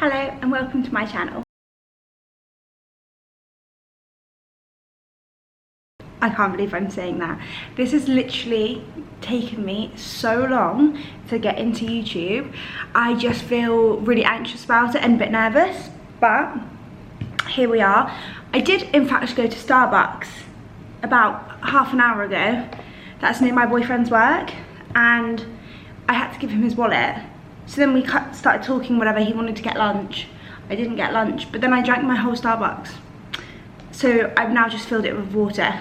Hello and welcome to my channel. I can't believe I'm saying that. This has literally taken me so long to get into YouTube. I just feel really anxious about it and a bit nervous, but here we are. I did in fact go to Starbucks about half an hour ago. That's near my boyfriend's work, and I had to give him his wallet. So then we started talking whatever, he wanted to get lunch. I didn't get lunch, but then I drank my whole Starbucks. So I've now just filled it with water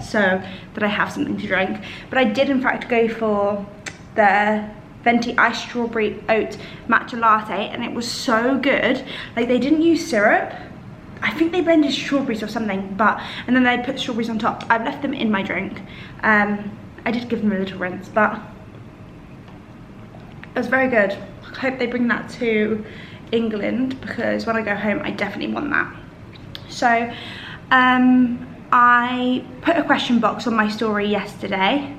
so that I have something to drink. But I did in fact go for the Venti iced strawberry oat matcha latte, and it was so good. Like, they didn't use syrup. I think they blended strawberries or something, and then they put strawberries on top. I've left them in my drink. I did give them a little rinse, but it was very good. I hope they bring that to England, because when I go home I definitely want that. So I put a question box on my story yesterday,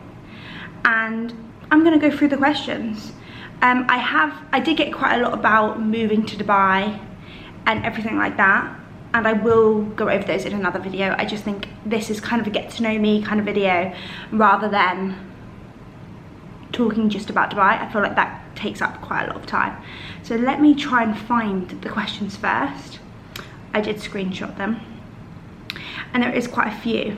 and I'm gonna go through the questions. I did get quite a lot about moving to Dubai and everything like that, and I will go over those in another video. I just think this is kind of a get to know me kind of video rather than talking just about Dubai. I feel like that takes up quite a lot of time. So let me try and find the questions first. I did screenshot them, and there is quite a few.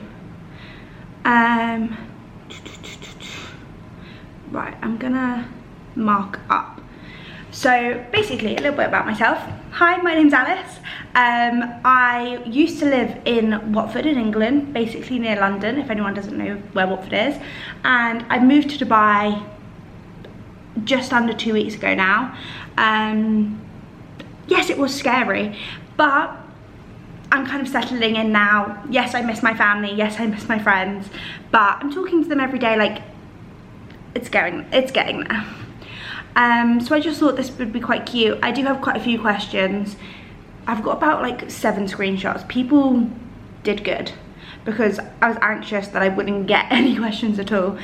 Right, I'm gonna mark up. So basically, a little bit about myself. Hi, my name's Alice. I used to live in Watford in England, basically near London, if anyone doesn't know where Watford is. And I moved to Dubai just under 2 weeks ago now. Yes, it was scary, but I'm kind of settling in now. Yes, I miss my family. Yes, I miss my friends, but I'm talking to them every day. Like, it's getting there. So I just thought this would be quite cute. I do have quite a few questions. I've got about like 7 screenshots. People did good, because I was anxious that I wouldn't get any questions at all.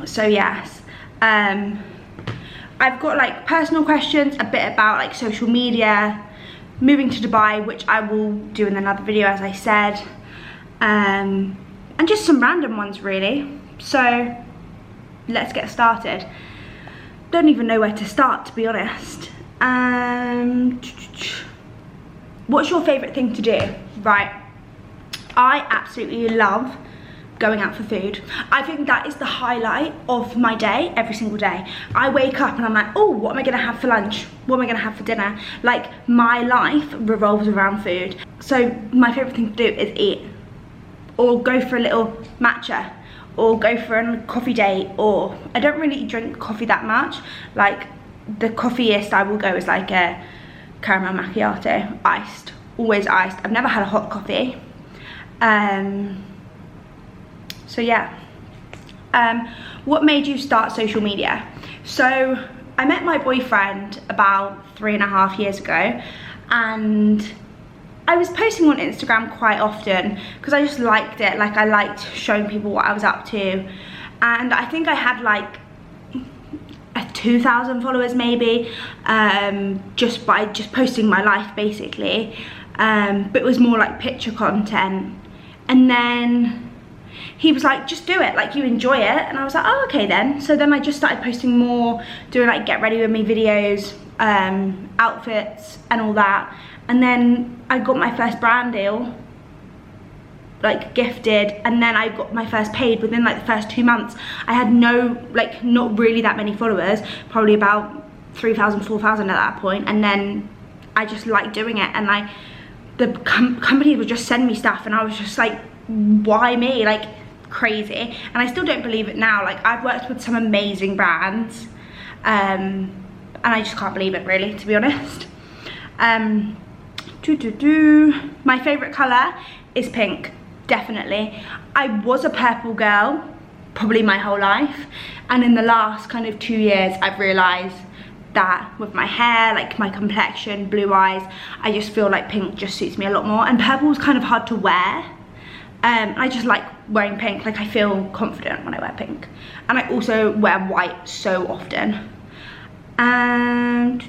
So yes, I've got like personal questions, a bit about like social media, moving to Dubai, which I will do in another video as I said, and just some random ones really. So let's get started. Don't even know where to start, to be honest. What's your favourite thing to do? Right, I absolutely love going out for food. I think that is the highlight of my day, every single day. I wake up and I'm like, oh, what am I gonna have for lunch? What am I gonna have for dinner? Like, my life revolves around food. So my favourite thing to do is eat, or go for a little matcha, or go for a coffee date. Or I don't really drink coffee that much. Like, the coffeeiest I will go is like a caramel macchiato, iced, always iced. I've never had a hot coffee. So yeah. What made you start social media? So I met my boyfriend about 3.5 years ago, and I was posting on Instagram quite often because I just liked it. Like, I liked showing people what I was up to, and I think I had like 2,000 followers maybe, just by posting my life basically, but it was more like picture content. And then he was like, just do it, like, you enjoy it. And I was like, oh, okay then. So then I just started posting more, doing like get ready with me videos, outfits and all that. And then I got my first brand deal, like gifted, and then I got my first paid within like the first 2 months. I had not really that many followers, probably about 3,000, 4,000 at that point. And then I just liked doing it, and like the company would just send me stuff, and I was just like, why me? Like, crazy. And I still don't believe it now. Like, I've worked with some amazing brands, and I just can't believe it really, to be honest. My favourite colour is pink, definitely. I was a purple girl probably my whole life, and in the last kind of 2 years I've realised that with my hair, like my complexion, blue eyes, I just feel like pink just suits me a lot more. And purple is kind of hard to wear. I just like wearing pink. Like, I feel confident when I wear pink, and I also wear white so often. And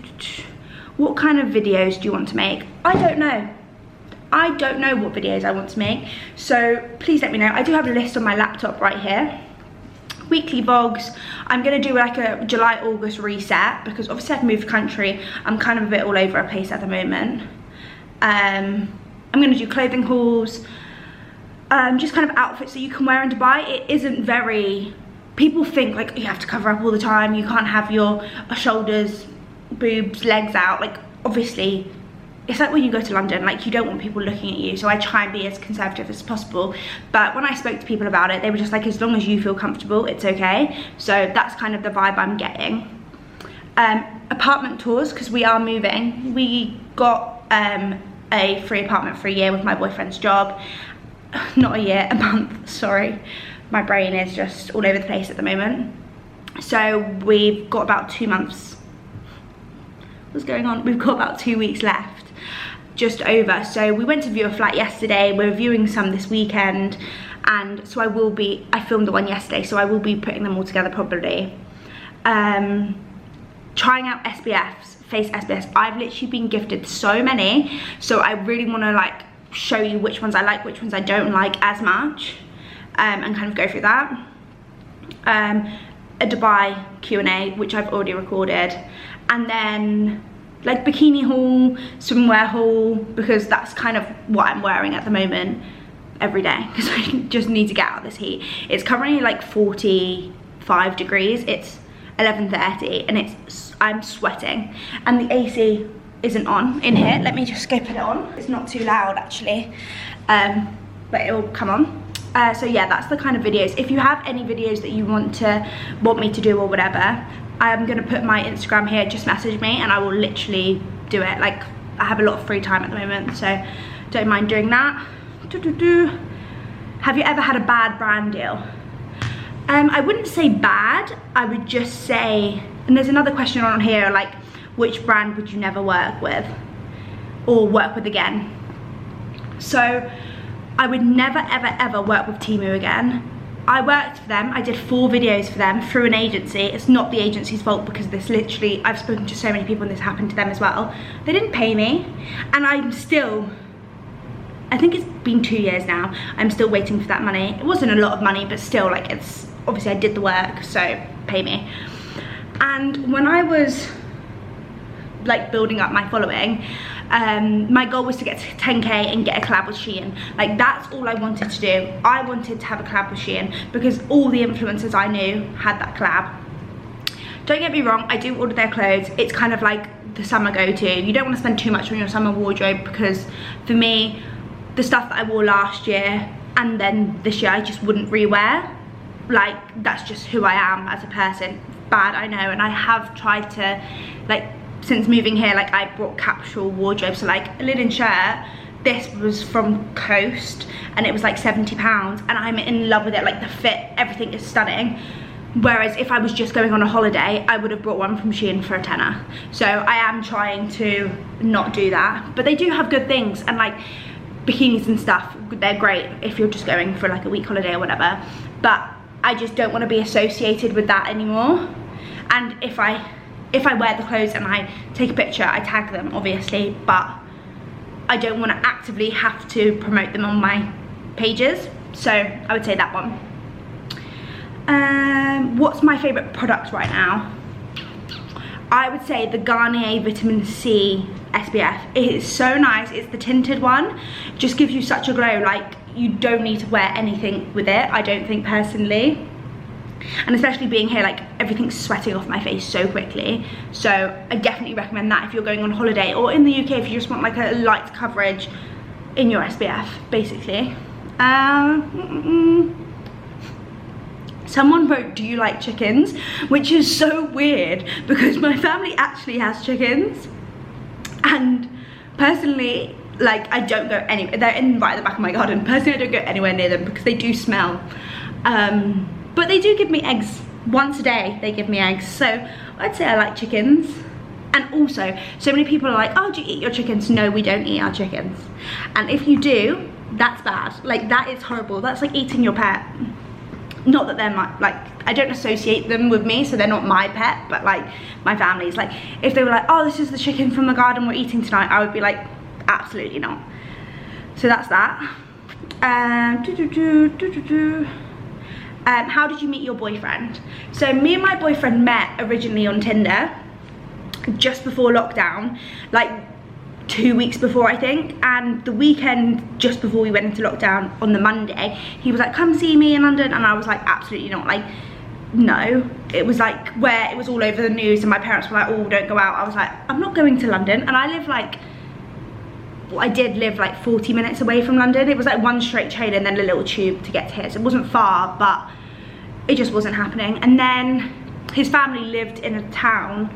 what kind of videos do you want to make? I don't know. I don't know what videos I want to make, so please let me know. I do have a list on my laptop right here. Weekly vlogs. I'm gonna do like a July-August reset because obviously I've moved country. I'm kind of a bit all over a place at the moment. I'm gonna do clothing hauls, just kind of outfits that you can wear in Dubai. It isn't very, people think like you have to cover up all the time, you can't have your shoulders, boobs, legs out. Like obviously it's like when you go to London, like you don't want people looking at you, so I try and be as conservative as possible. But when I spoke to people about it, they were just like, as long as you feel comfortable, it's okay. So that's kind of the vibe I'm getting. Apartment tours, because we are moving. We got a free apartment for a year with my boyfriend's job. Not a year, a month, sorry. My brain is just all over the place at the moment. So we've got about 2 months. What's going on? We've got about 2 weeks left. Just over. So we went to view a flat yesterday, we're viewing some this weekend, and so I filmed the one yesterday, so I will be putting them all together probably. Trying out SPFs, face SPFs. I've literally been gifted so many, so I really want to like show you which ones I like, which ones I don't like as much, and kind of go through that. A Dubai Q&A, which I've already recorded, and then like bikini haul, swimwear haul, because that's kind of what I'm wearing at the moment every day, because I just need to get out of this heat. It's currently like 45 degrees, it's 11:30, and I'm sweating, and the AC isn't on in here. Let me just go put it on. It's not too loud actually, but it will come on. So yeah, that's the kind of videos. If you have any videos that you want me to do or whatever, I'm gonna put my Instagram here, just message me and I will literally do it. Like, I have a lot of free time at the moment, so don't mind doing that. Have you ever had a bad brand deal? I wouldn't say bad, I would just say, and there's another question on here, like, which brand would you never work with or work with again? So I would never ever ever work with Temu again. I worked for them, I did 4 videos for them through an agency. It's not the agency's fault, because this literally, I've spoken to so many people and this happened to them as well. They didn't pay me, and I'm still, I think it's been 2 years now, I'm still waiting for that money. It wasn't a lot of money, but still, like, it's, obviously I did the work, so pay me. And when I was like building up my following, my goal was to get to 10k and get a collab with Shein. Like, that's all I wanted to do. I wanted to have a collab with Shein because all the influencers I knew had that collab. Don't get me wrong, I do order their clothes. It's kind of like the summer go-to. You don't want to spend too much on your summer wardrobe, because for me, the stuff that I wore last year and then this year I just wouldn't rewear. Like, that's just who I am as a person. Bad, I know, and I have tried to, like, since moving here, like, I brought capsule wardrobe. So like a linen shirt, this was from Coast and it was like £70, and I'm in love with it. Like, the fit, everything is stunning. Whereas if I was just going on a holiday, I would have brought one from Shein for a tenner. So I am trying to not do that, but they do have good things, and like bikinis and stuff, they're great if you're just going for like a week holiday or whatever. But I just don't want to be associated with that anymore. And if I wear the clothes and I take a picture, I tag them obviously, but I don't want to actively have to promote them on my pages. So I would say that one. What's my favourite product right now? I would say the Garnier Vitamin C SPF. It is so nice. It's the tinted one. Just gives you such a glow. Like, you don't need to wear anything with it, I don't think, personally. And especially being here, like, everything's sweating off my face so quickly. So I definitely recommend that if you're going on holiday, or in the UK if you just want like a light coverage in your SPF, basically. Someone wrote, do you like chickens? Which is so weird, because my family actually has chickens, and personally, like, I don't go anywhere. They're right at the back of my garden. Personally, I don't go anywhere near them because they do smell. But they do give me eggs. Once a day they give me eggs, so I'd say I like chickens. And also, so many people are like, oh, do you eat your chickens? No, we don't eat our chickens. And if you do, that's bad. Like, that is horrible. That's like eating your pet. not that they're like, I don't associate them with me, so they're not my pet, but like my family's. Like if they were like, oh, this is the chicken from the garden we're eating tonight, I would be like, absolutely not. So that's that. How did you meet your boyfriend? So me and my boyfriend met originally on Tinder just before lockdown, like 2 weeks before, I think. And the weekend just before we went into lockdown, on the Monday, he was like, come see me in London, and I was like, absolutely not. Like, no. It was like where it was all over the news and my parents were like, oh, don't go out. I was like, I'm not going to London. And I live like, well, I did live like 40 minutes away from London. It was like one straight train and then a little tube to get to here, so it wasn't far, but it just wasn't happening. And then his family lived in a town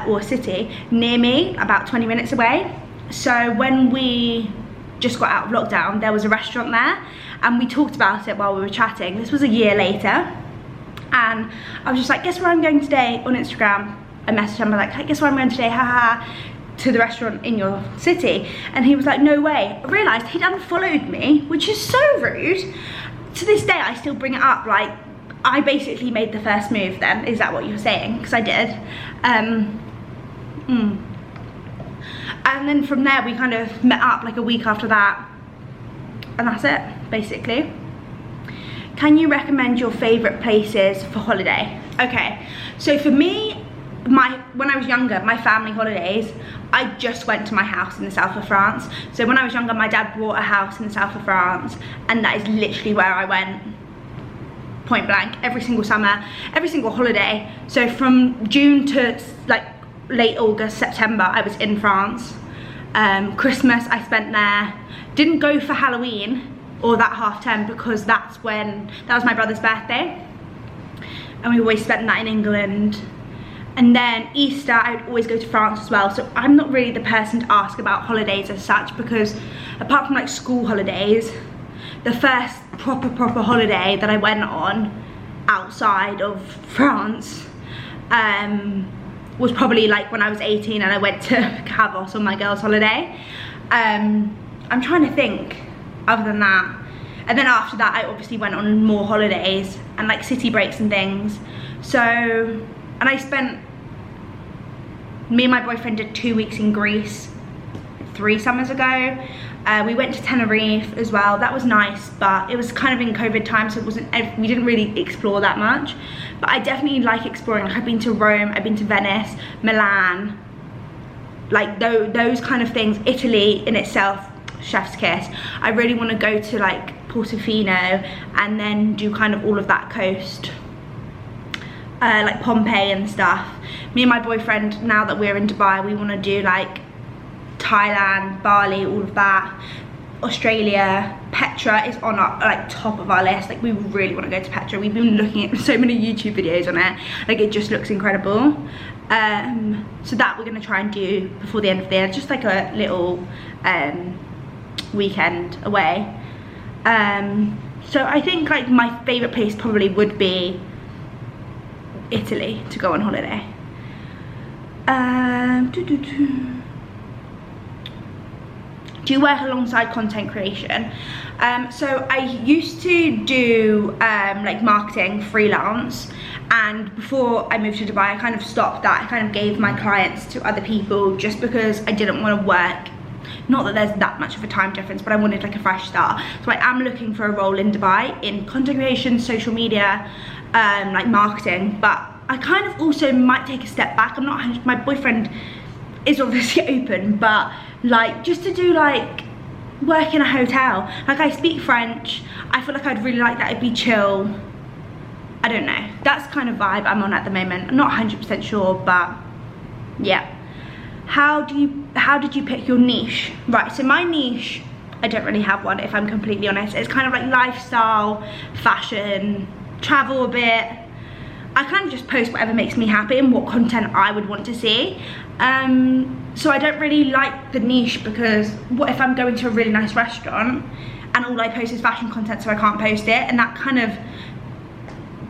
or a city near me, about 20 minutes away. So when we just got out of lockdown, there was a restaurant there, and we talked about it while we were chatting. This was a year later, and I was just like, guess where I'm going today, on Instagram. I messaged him, I was like, guess where I'm going today, haha, to the restaurant in your city. And he was like, no way. I realised he'd unfollowed me, which is so rude. To this day, I still bring it up, like, I basically made the first move then. Is that what you were saying? Because I did. And then from there, we kind of met up like a week after that. And that's it, basically. Can you recommend your favourite places for holiday? Okay, so for me, when I was younger, my family holidays, I just went to my house in the south of France. So when I was younger, my dad bought a house in the south of France, and that is literally where I went, point blank, every single summer, every single holiday. So from June to like late August, September, I was in France. Christmas I spent there. Didn't go for Halloween or that half term because that was my brother's birthday, and we always spent that in England. And then Easter, I would always go to France as well. So I'm not really the person to ask about holidays as such, because apart from like school holidays, the first proper holiday that I went on outside of France was probably like when I was 18 and I went to Cavos on my girls' holiday. I'm trying to think other than that. And then after that, I obviously went on more holidays and like city breaks and things. So, and I spent, me and my boyfriend did 2 weeks in Greece 3 summers ago. We went to Tenerife as well. That was nice, but it was kind of in COVID time, so it wasn't, we didn't really explore that much. But I definitely like exploring. Like, I've been to Rome, I've been to Venice, Milan, like those kind of things. Italy in itself, chef's kiss. I really want to go to like Portofino and then do kind of all of that coast. Like Pompeii and stuff. Me and my boyfriend, now that we're in Dubai, we want to do like Thailand, Bali, all of that. Australia, Petra is on our like top of our list. Like, we really want to go to Petra. We've been looking at so many YouTube videos on it. Like, it just looks incredible. So that we're going to try and do before the end of the year. Just like a little weekend away. So I think like my favourite place probably would be Italy to go on holiday. Do you work alongside content creation? So I used to do like marketing freelance, and before I moved to Dubai I kind of stopped that. I kind of gave my clients to other people just because I didn't want to work, not that there's that much of a time difference, but I wanted like a fresh start. So I am looking for a role in Dubai in content creation, social media, like marketing, but I kind of also might take a step back. I'm not, my boyfriend is obviously open, but like just to do like work in a hotel. Like, I speak French, I feel like I'd really like that. It'd be chill. I don't know, that's kind of vibe I'm on at the moment. I'm not 100% sure, but yeah. How did you pick your niche? Right, so my niche, I don't really have one, if I'm completely honest. It's kind of like lifestyle, fashion, travel a bit. I kind of just post whatever makes me happy and what content I would want to see. So I don't really like the niche, because what if I'm going to a really nice restaurant and all I post is fashion content, so I can't post it, and that kind of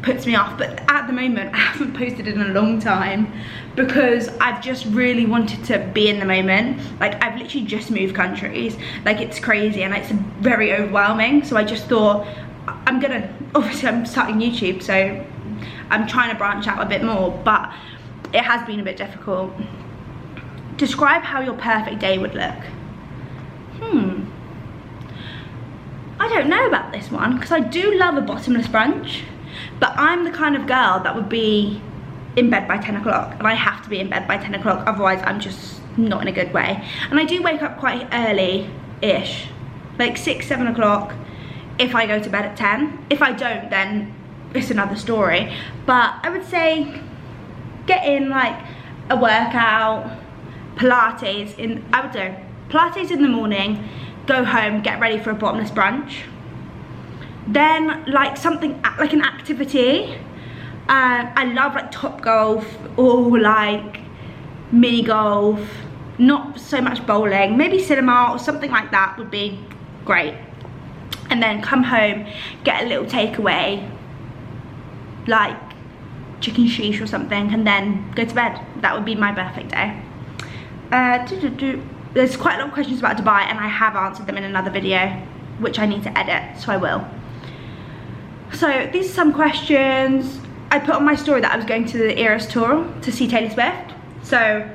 puts me off. But at the moment I haven't posted in a long time because I've just really wanted to be in the moment. Like, I've literally just moved countries, like it's crazy and it's very overwhelming. So I just thought I'm gonna obviously I'm starting YouTube, so I'm trying to branch out a bit more, but it has been a bit difficult. Describe how your perfect day would look. I don't know about this one, because I do love a bottomless brunch, but I'm the kind of girl that would be in bed by 10 o'clock, and I have to be in bed by 10 o'clock, otherwise I'm just not in a good way. And I do wake up quite early-ish, like 6, 7 o'clock, if I go to bed at 10. If I don't, then it's another story. But I would say get in like a workout, Pilates in, I would do Pilates in the morning, go home, get ready for a bottomless brunch. Then like something like an activity. I love like top golf or like mini golf, not so much bowling, maybe cinema or something like that would be great. And then come home, get a little takeaway, like chicken sheesh or something, and then go to bed. That would be my perfect day. There's quite a lot of questions about Dubai, and I have answered them in another video, which I need to edit, so I will. So these are some questions. I put on my story that I was going to the Eras tour to see Taylor Swift. So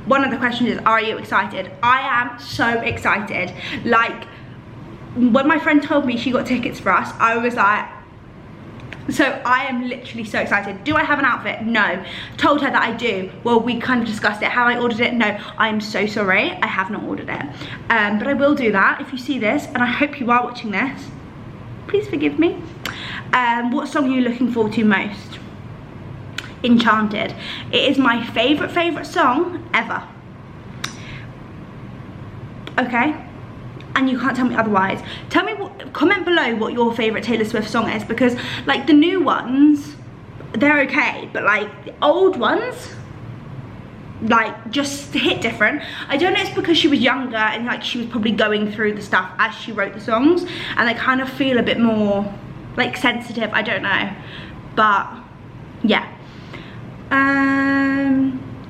one of the questions is, are you excited? I am so excited. Like, when my friend told me she got tickets for us, I was like, so I am literally so excited. Do I have an outfit? No. Told her that I do. Well, we kind of discussed it. How I ordered it? No. I am so sorry. I have not ordered it. But I will do that if you see this, and I hope you are watching this. Please forgive me. What song are you looking forward to most? Enchanted. It is my favourite song ever. Okay? And you can't tell me otherwise. Tell me, comment below what your favourite Taylor Swift song is, because like the new ones, they're okay, but like the old ones, like just hit different. I don't know, it's because she was younger and like she was probably going through the stuff as she wrote the songs, and they kind of feel a bit more like sensitive, I don't know, but yeah.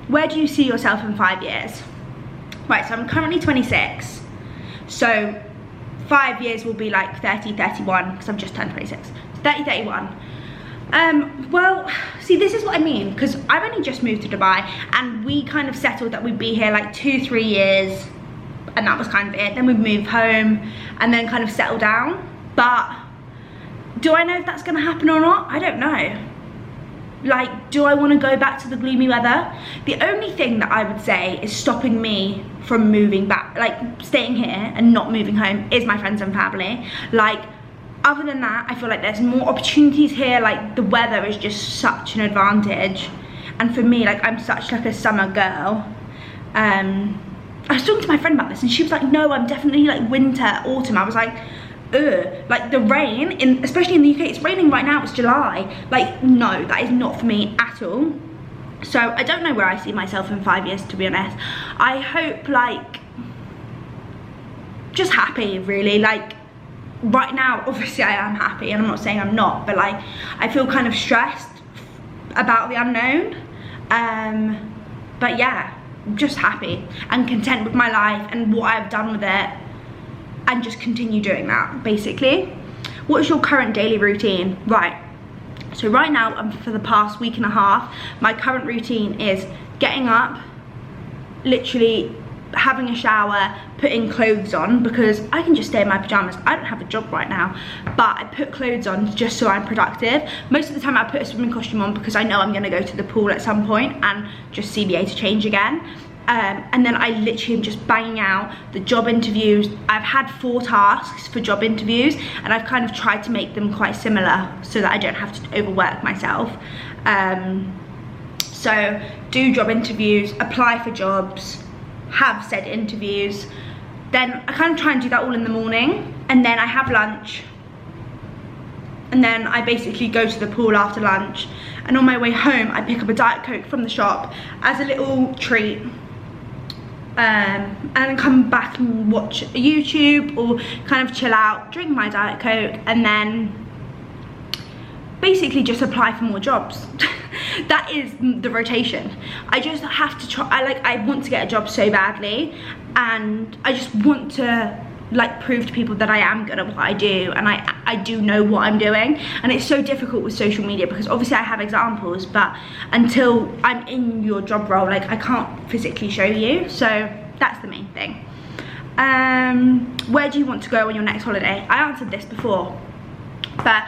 Where do you see yourself in 5 years? Right, so I'm currently 26, so 5 years will be like 30, 31, because I've just turned 26, 30, 31. Well, see, this is what I mean, because I've only just moved to Dubai, and we kind of settled that we'd be here like 2-3 years, and that was kind of it. Then we'd move home and then kind of settle down. But do I know if that's gonna happen or not? I don't know. Like, do I want to go back to the gloomy weather? The only thing that I would say is stopping me from moving back, like staying here and not moving home, is my friends and family. Like, other than that, I feel like there's more opportunities here. Like, the weather is just such an advantage, and for me, like, I'm such like a summer girl. I was talking to my friend about this, and she was like, no, I'm definitely like winter, autumn. I was like, ugh. Like the rain, especially in the UK, it's raining right now, it's July. Like, no, that is not for me at all. So I don't know where I see myself in 5 years, to be honest. I hope, like, just happy, really. Like, right now, obviously I am happy, and I'm not saying I'm not, but like, I feel kind of stressed about the unknown. But yeah, just happy and content with my life and what I've done with it, and just continue doing that, basically. What is your current daily routine? Right, so right now, for the past week and a half, my current routine is getting up, literally having a shower, putting clothes on, because I can just stay in my pajamas. I don't have a job right now, but I put clothes on just so I'm productive. Most of the time I put a swimming costume on because I know I'm gonna go to the pool at some point and just CBA to change again. And then I literally am just banging out the job interviews. I've had 4 tasks for job interviews, and I've kind of tried to make them quite similar so that I don't have to overwork myself. So do job interviews, apply for jobs, have said interviews. Then I kind of try and do that all in the morning, and then I have lunch, and then I basically go to the pool after lunch, and on my way home I pick up a Diet Coke from the shop as a little treat. And come back and watch YouTube or kind of chill out, drink my Diet Coke, and then basically just apply for more jobs. That is the rotation. I just have to try. I want to get a job so badly, and I just want to like prove to people that I am good at what I do, and I do know what I'm doing. And it's so difficult with social media because obviously I have examples, but until I'm in your job role, like I can't physically show you. So that's the main thing. Where do you want to go on your next holiday? I answered this before, but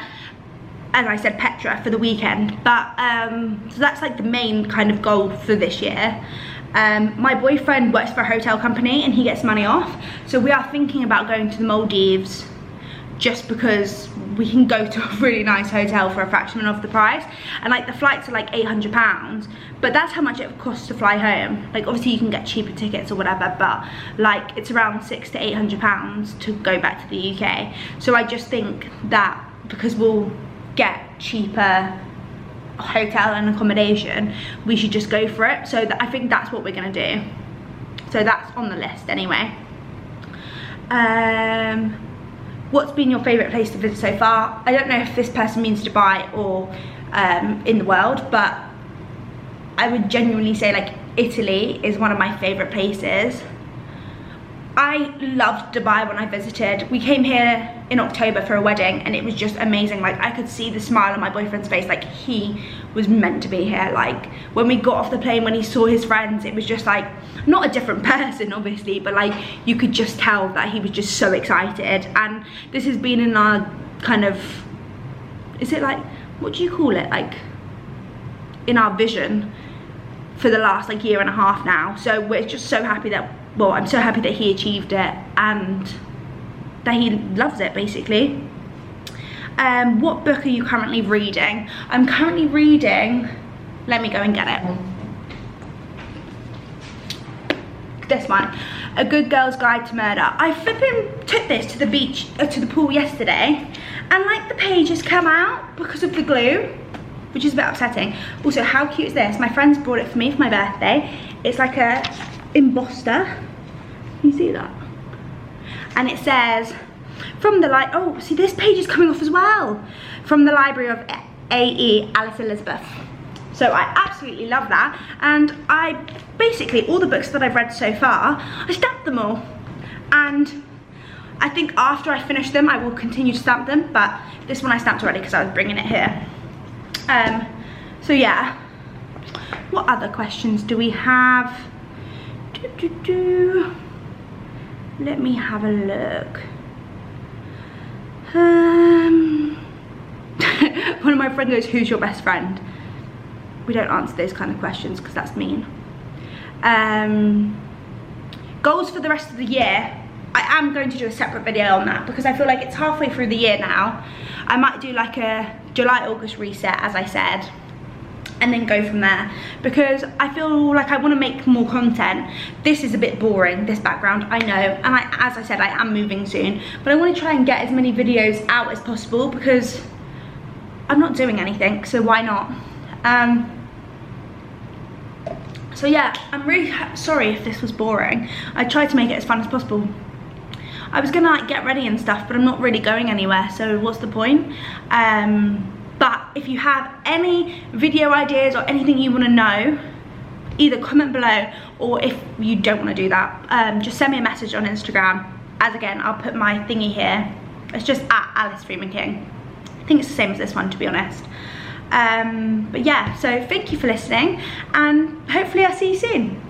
as I said, Petra for the weekend. But so that's like the main kind of goal for this year. My boyfriend works for a hotel company and he gets money off, so we are thinking about going to the Maldives just because we can go to a really nice hotel for a fraction of the price, and like the flights are like £800, but that's how much it costs to fly home. Like obviously you can get cheaper tickets or whatever, but like it's around £600 to £800 to go back to the UK. So I just think that because we'll get cheaper hotel and accommodation, we should just go for it. So I think that's what we're gonna do. So that's on the list anyway. What's been your favourite place to visit so far? I don't know if this person means Dubai or in the world, but I would genuinely say like Italy is one of my favourite places. I loved Dubai when I visited. We came here in October for a wedding and it was just amazing. Like I could see the smile on my boyfriend's face, like he was meant to be here. Like when we got off the plane, when he saw his friends, it was just like, not a different person obviously, but like you could just tell that he was just so excited. And this has been in our kind of, is it like, what do you call it, like in our vision for the last like year and a half now. So we're just so happy that, well, I'm so happy that he achieved it and that he loves it basically. What book are you currently reading? I'm currently reading, let me go and get it. This one, A Good Girl's Guide to Murder. I flipping took this to the beach, to the pool yesterday, and like the pages come out because of the glue, which is a bit upsetting. Also, how cute is this? My friends brought it for me for my birthday. It's like a embosser. Can you see that? And it says, from the light, oh, see this page is coming off as well. From the library of A.E. Alice Elizabeth. So I absolutely love that. And I, basically all the books that I've read so far, I stamped them all. And I think after I finish them, I will continue to stamp them, but this one I stamped already because I was bringing it here. So yeah, what other questions do we have? Let me have a look. One of my friends goes, who's your best friend? We don't answer those kind of questions because that's mean. Goals for the rest of the year. I am going to do a separate video on that because I feel like it's halfway through the year now. I might do like a July-August reset, as I said, and then go from there, because I feel like I want to make more content. This is a bit boring, this background, I know, and as I said, I am moving soon, but I want to try and get as many videos out as possible because I'm not doing anything, so why not? So yeah, I'm really sorry if this was boring. I tried to make it as fun as possible. I was gonna like get ready and stuff, but I'm not really going anywhere, so what's the point? But if you have any video ideas or anything you want to know, either comment below, or if you don't want to do that, just send me a message on Instagram. As again, I'll put my thingy here. It's just at Alice Freeman King. I think it's the same as this one, to be honest. But yeah, so thank you for listening, and hopefully I'll see you soon.